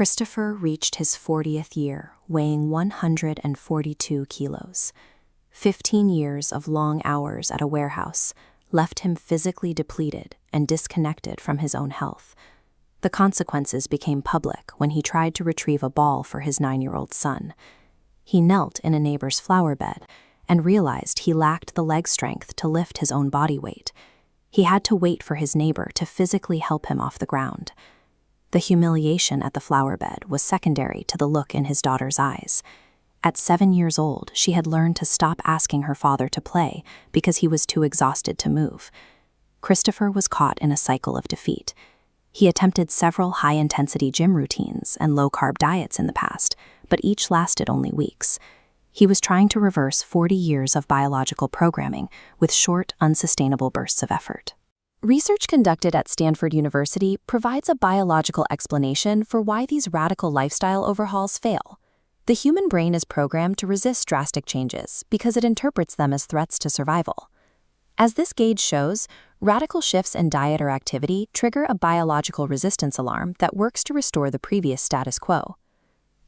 Christopher reached his 40th year, weighing 142 kilos. 15 years of long hours at a warehouse left him physically depleted and disconnected from his own health. The consequences became public when he tried to retrieve a ball for his 9-year-old son. He knelt in a neighbor's flower bed and realized he lacked the leg strength to lift his own body weight. He had to wait for his neighbor to physically help him off the ground. The humiliation at the flower bed was secondary to the look in his daughter's eyes. At 7 years old, she had learned to stop asking her father to play because he was too exhausted to move. Christopher was caught in a cycle of defeat. He attempted several high-intensity gym routines and low-carb diets in the past, but each lasted only weeks. He was trying to reverse 40 years of biological programming with short, unsustainable bursts of effort. Research conducted at Stanford University provides a biological explanation for why these radical lifestyle overhauls fail. The human brain is programmed to resist drastic changes because it interprets them as threats to survival. As this gauge shows, radical shifts in diet or activity trigger a biological resistance alarm that works to restore the previous status quo.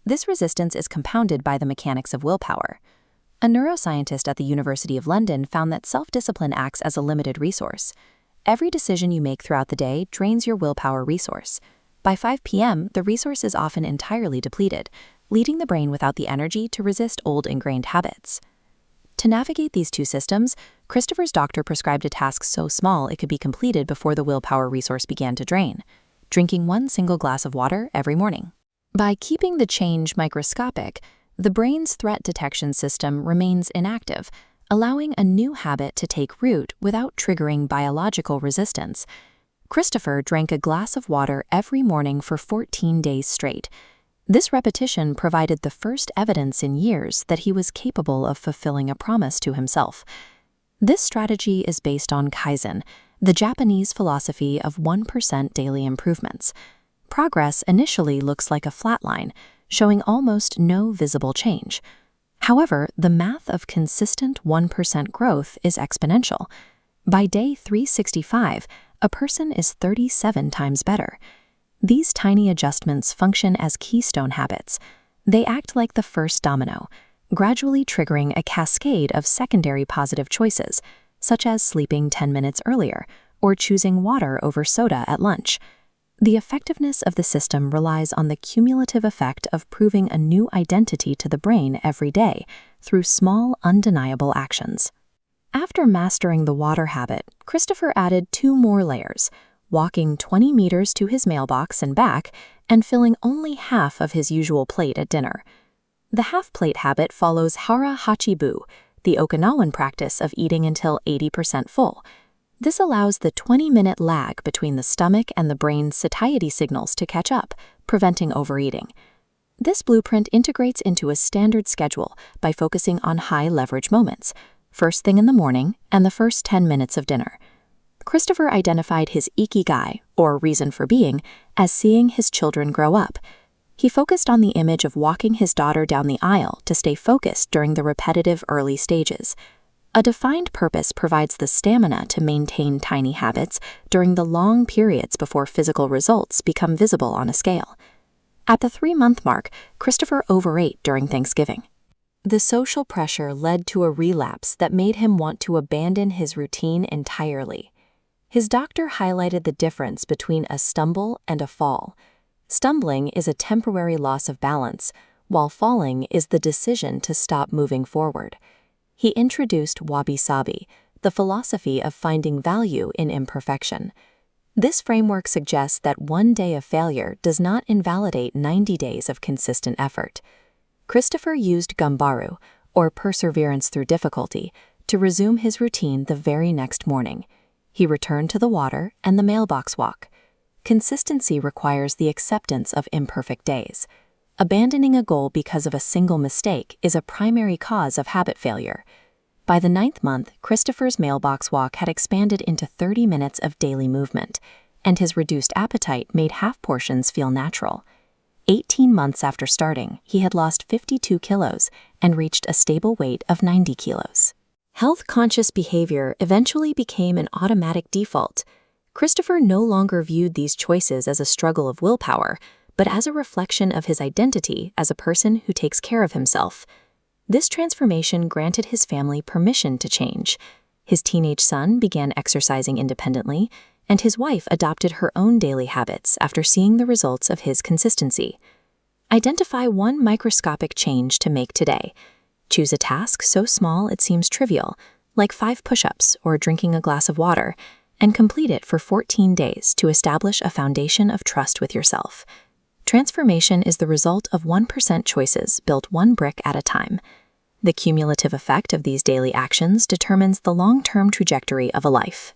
This resistance is compounded by the mechanics of willpower. A neuroscientist at the University of London found that self-discipline acts as a limited resource. Every decision you make throughout the day drains your willpower resource. By 5 p.m., the resource is often entirely depleted, leaving the brain without the energy to resist old ingrained habits. To navigate these two systems, Christopher's doctor prescribed a task so small it could be completed before the willpower resource began to drain: drinking 1 single glass of water every morning. By keeping the change microscopic, the brain's threat detection system remains inactive, allowing a new habit to take root without triggering biological resistance. Christopher drank a glass of water every morning for 14 days straight. This repetition provided the first evidence in years that he was capable of fulfilling a promise to himself. This strategy is based on Kaizen, the Japanese philosophy of 1% daily improvements. Progress initially looks like a flat line, showing almost no visible change. However, the math of consistent 1% growth is exponential. By day 365, a person is 37 times better. These tiny adjustments function as keystone habits. They act like the first domino, gradually triggering a cascade of secondary positive choices, such as sleeping 10 minutes earlier or choosing water over soda at lunch. The effectiveness of the system relies on the cumulative effect of proving a new identity to the brain every day through small, undeniable actions. After mastering the water habit, Christopher added 2 more layers: walking 20 meters to his mailbox and back, and filling only half of his usual plate at dinner. The half-plate habit follows Hara Hachi, the Okinawan practice of eating until 80% full. This allows the 20-minute lag between the stomach and the brain's satiety signals to catch up, preventing overeating. This blueprint integrates into a standard schedule by focusing on high-leverage moments, first thing in the morning and the first 10 minutes of dinner. Christopher identified his Ikigai, or reason for being, as seeing his children grow up. He focused on the image of walking his daughter down the aisle to stay focused during the repetitive early stages. A defined purpose provides the stamina to maintain tiny habits during the long periods before physical results become visible on a scale. At the 3-month mark, Christopher overate during Thanksgiving. The social pressure led to a relapse that made him want to abandon his routine entirely. His doctor highlighted the difference between a stumble and a fall. Stumbling is a temporary loss of balance, while falling is the decision to stop moving forward. He introduced Wabi-sabi, the philosophy of finding value in imperfection. This framework suggests that 1 day of failure does not invalidate 90 days of consistent effort. Christopher used Ganbaru, or perseverance through difficulty, to resume his routine the very next morning. He returned to the water and the mailbox walk. Consistency requires the acceptance of imperfect days. Abandoning a goal because of a single mistake is a primary cause of habit failure. By the 9th month, Christopher's mailbox walk had expanded into 30 minutes of daily movement, and his reduced appetite made half portions feel natural. 18 months after starting, he had lost 52 kilos and reached a stable weight of 90 kilos. Health-conscious behavior eventually became an automatic default. Christopher no longer viewed these choices as a struggle of willpower, but as a reflection of his identity as a person who takes care of himself. This transformation granted his family permission to change. His teenage son began exercising independently, and his wife adopted her own daily habits after seeing the results of his consistency. Identify one microscopic change to make today. Choose a task so small it seems trivial, like 5 push-ups or drinking a glass of water, and complete it for 14 days to establish a foundation of trust with yourself. Transformation is the result of 1% choices built one brick at a time. The cumulative effect of these daily actions determines the long-term trajectory of a life.